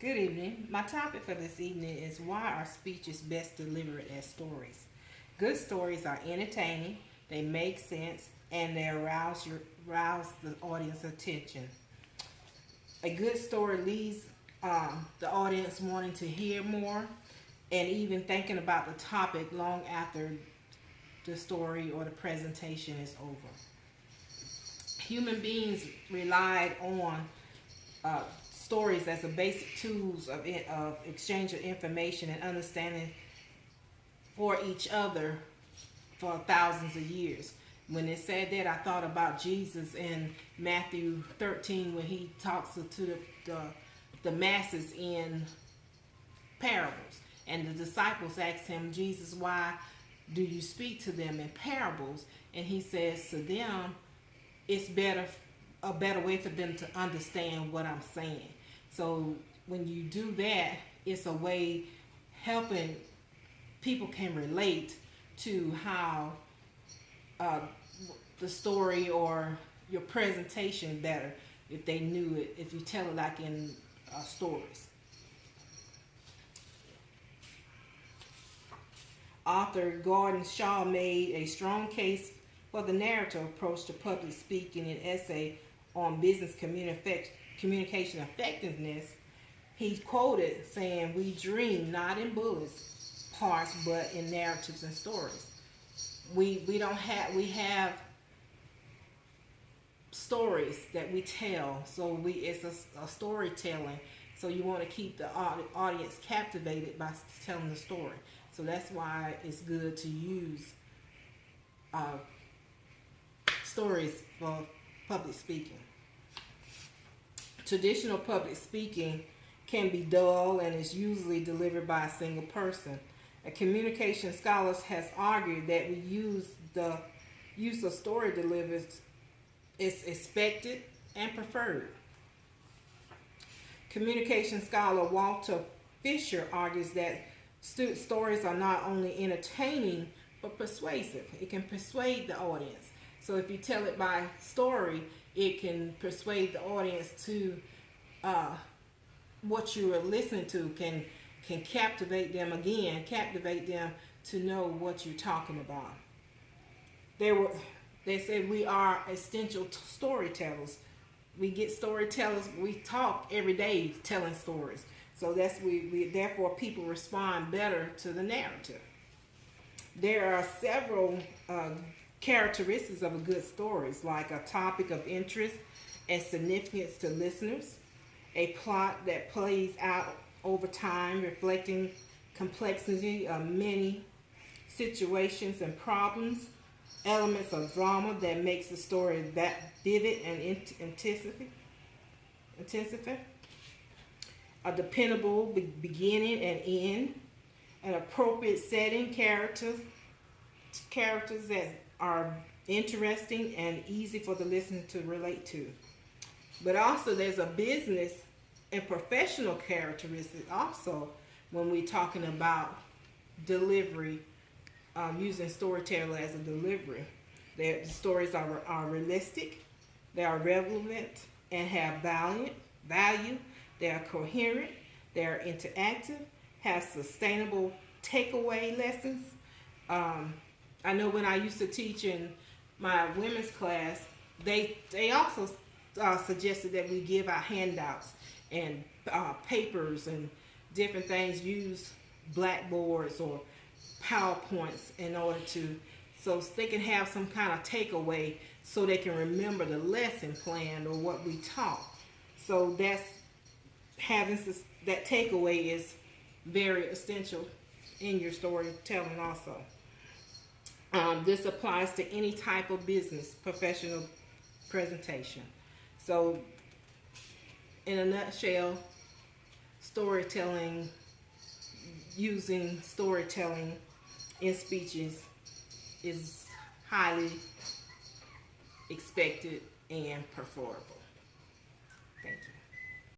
Good evening. My topic for this evening is why our speech is best delivered as stories. Good stories are entertaining, they make sense, and they arouse the audience attention. A good story leaves the audience wanting to hear more and even thinking about the topic long after the story or the presentation is over. Human beings relied on uh, stories as a basic tools of exchange of information and understanding for each other for thousands of years. When it said that, I thought about Jesus in Matthew 13 when he talks to the masses in parables. And the disciples asked him, Jesus, why do you speak to them in parables? And he says to them, it's a better way for them to understand what I'm saying. So when you do that, it's a way helping people can relate to how the story or your presentation better if they knew it, if you tell it like in stories. Author Gordon Shaw made a strong case for the narrative approach to public speaking in an essay on business communication effectiveness. He quoted saying, "We dream not in bullets parts, but in narratives and stories." We have stories that we tell, so it's a storytelling. So you want to keep the audience captivated by telling the story. So that's why it's good to use stories for public speaking. Traditional public speaking can be dull and is usually delivered by a single person. A communication scholar has argued that we use the use of story delivery is expected and preferred. Communication scholar Walter Fisher argues that stories are not only entertaining but persuasive. It can persuade the audience. So if you tell it by story, it can persuade the audience to what you are listening to can captivate them to know what you're talking about. They said we are essential storytellers. We get storytellers. We talk every day telling stories. So we therefore people respond better to the narrative. There are several characteristics of a good story, like a topic of interest and significance to listeners, a plot that plays out over time, reflecting complexity of many situations and problems, elements of drama that makes the story that vivid and intensive, a dependable beginning and end, an appropriate setting, characters that are interesting and easy for the listener to relate to. But also there's a business and professional characteristic also when we're talking about delivery, using storytelling as a delivery. The stories are realistic, they are relevant and have value, they are coherent, they are interactive, have sustainable takeaway lessons. I know when I used to teach in my women's class, they also suggested that we give out handouts and papers and different things, use blackboards or PowerPoints in order to, so they can have some kind of takeaway so they can remember the lesson plan or what we taught. So that's having that takeaway is very essential in your storytelling also. This applies to any type of business, professional presentation. So, in a nutshell, storytelling, using storytelling in speeches is highly expected and preferable. Thank you.